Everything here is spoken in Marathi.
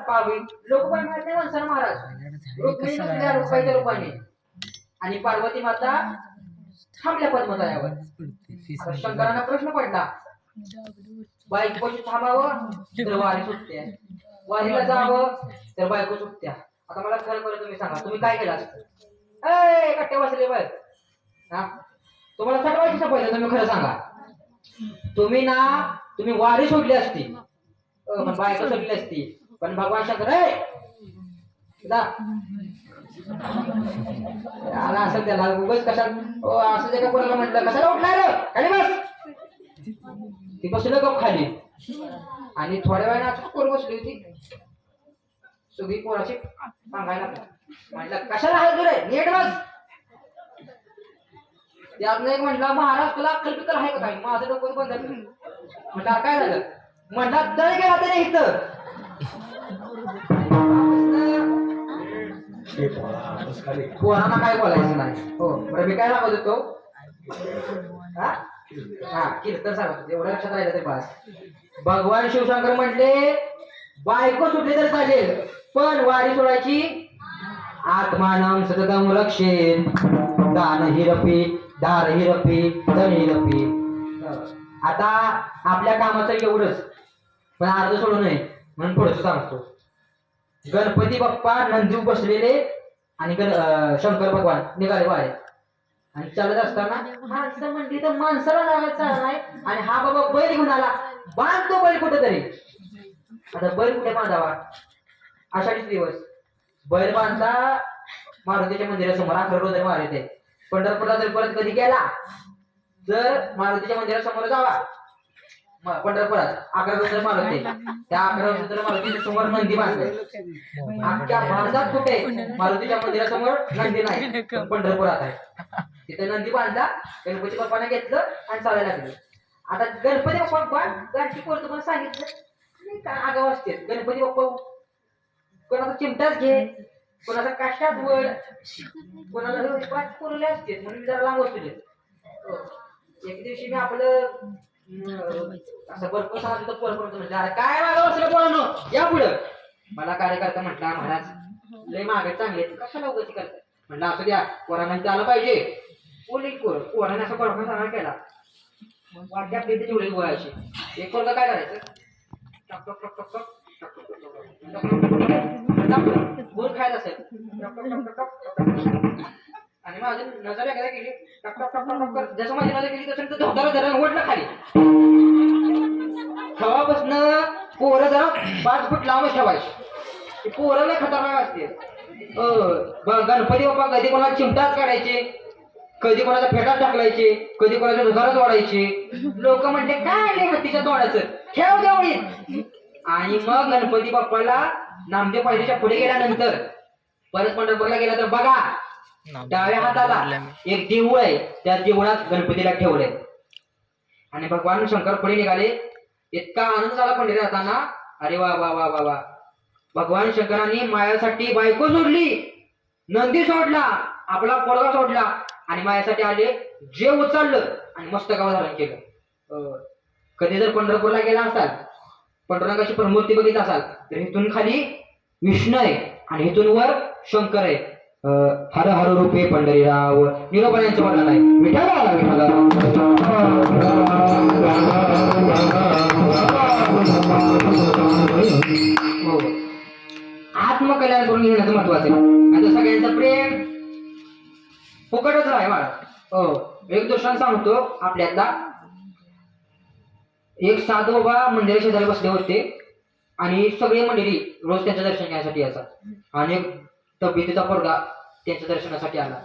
पाहावी लोक पण माहित नाही वंशाला महाराज रुक्मिणी नसल्या रुपाईच्या रूपाने आणि पार्वती माता थांबल्या पद्मजायावर. आता शंकरांना प्रश्न पडला बायकोची थांबावं तर वारी सुटते, वारीला जावं तर बायको सुटत्या. आता मला खरं खरं तुम्ही सांगा तुम्ही काय केलं असतं? ए कट्टे बसले बाय हा तुम्हाला सटवायची पहिलं तुम्ही खरं सांगा. तुम्ही वारी सोडली असती पण बायको सोडली असती पण भगवान शंकर आला असं त्याला उगाच कशा असं जे का कोणाला म्हटलं कशाला उठला रे खाली बस ती बसलं गप खाली आणि थोड्या वेळाने असं पोर बसली होती सगळी पोराची सांगायला म्हटलं कशाला आहे रे नीट बस. त्यातनं एक म्हटलं महाराज तुला अक्कल बिक्कल आहे का काय? माझं डोकं बंद झालं. म्हटलं काय झालं? म्हटलं दर गेला तरी इथं पोरांना काय बोलायचं नाही. हो बरं मी काय सांगत होतो हा कीर्तन सांगतो एवढं लक्षात राहिलं ते पास. भगवान शिवशंकर म्हटले बायको सुटली तर चालेल पण वारी सोडायची. आत्मानं सततम रक्षेन दान हिरपी दार हिरपी धन हिरपी. आता आपल्या कामाचं एवढंच पण अर्ध सोडू नये म्हणून पुढचं सांगतो. गणपती बाप्पा नंदी बसलेले आणि शंकर भगवान निघाले वारे आणि चालत असताना माणसं म्हणली तर माणसाला लागायचं नाही आणि हा बाबा बैल घेऊन आला बांधतो बैल कुठेतरी. आता बैल कुठे बांधावा? आषाढीच दिवस बैल बांधता मारुतीच्या मंदिरासमोर 11 रोज मारुती पंढरपूरला जर परत कधी गेला तर मारुतीच्या मंदिरासमोर जावा. पंढरपुरात 11 रोज मारुती त्या 11 रोज मारुतीच्या समोर नंदी बांधले. आमच्या भारतात कुठे मारुतीच्या मंदिरासमोर नंदी नाही पंढरपुरात आहे. तिथे नंदी बांधला गणपती बाप्पाने घेतलं आणि चालायला लागले. आता गणपती बाप्पा गाडची पोर तुम्हाला सांगितलं काय आगाव असते. गणपती बाप्पा कोणाचा चिमटाच घे कोणाचा काष्टात वळ कोणाला पाच पोरले असते म्हणून मी जरा लांब असले. एक दिवशी मी आपलं असं भरपूर सांगत होतो पोर म्हणतो अरे काय मागं बसलं पोरांनो या पुढं. मला कार्यकर्ता म्हटला महाराज लय मागे चांगले कशाला उगाच करतात. म्हटलं असं द्या पोरांना आलं पाहिजे बोली पोराने असं बरोबर सांगा केला वाटते आपली इथे जेवढी गोळायची एक पोरगा काय करायचं टक टक टक टक गोल खायला असेल आणि माझी नजर एखाद्या गेली टक टक टक टक कर जसं माझी नजर गेली तसं धोताला जरा ओढलं खाली. खवापासनं पोरं जरा 5 फूट लांब ठेवायची. पोरं लय खतरनाक असते. गणपती बाप्पा कधी कोणाला चिमटाच काढायचे कधी कोणाचा फेटात टाकलायचे कधी कोणाच्या दुधारात वाढायचे. लोक म्हणते काय आले हत्तीच्या तोंडाचं ठेव तेवढी. आणि मग गणपती बाप्पाला नामदेव पायरीच्या पुढे गेल्यानंतर परत पंढरपूरला गेला तर बघा डाव्या हाताला एक देऊळ आहे त्या देवळात गणपतीला ठेवलंय आणि भगवान शंकर पुढे निघाले. इतका आनंद झाला पंढरी जाताना. अरे वा वा वा वा वा. भगवान शंकरांनी मायासाठी बायको सोडली नंदी सोडला आपला पोरगा सोडला आणि मायासाठी आले जे उचललं आणि मस्तकावर धारण केलं. कधी जर पंढरपूरला गेला असाल पांडुरंगाची मूर्ती बघित असाल तर इथून खाली विष्णू आहे आणि इथून वर शंकर आहे. हर हर रूपे पंढरीराव निरोपण यांचं वर्णन आहे. विठ्ठला विठ्ठला आत्मकल्याण करून घेण्याचं महत्वाचं आहे. आता सगळ्यांचं प्रेम फुकटच आहे बाळा. हो एक दृष्टांत सांगतो आपल्यातला. एक साधू बाबा मंदिरा शेजारी बसले होते आणि सगळे मंडळी रोज त्यांचं दर्शन घेण्यासाठी असतात आणि एक तब्येतीचा पोरगा त्यांच्या दर्शनासाठी आला.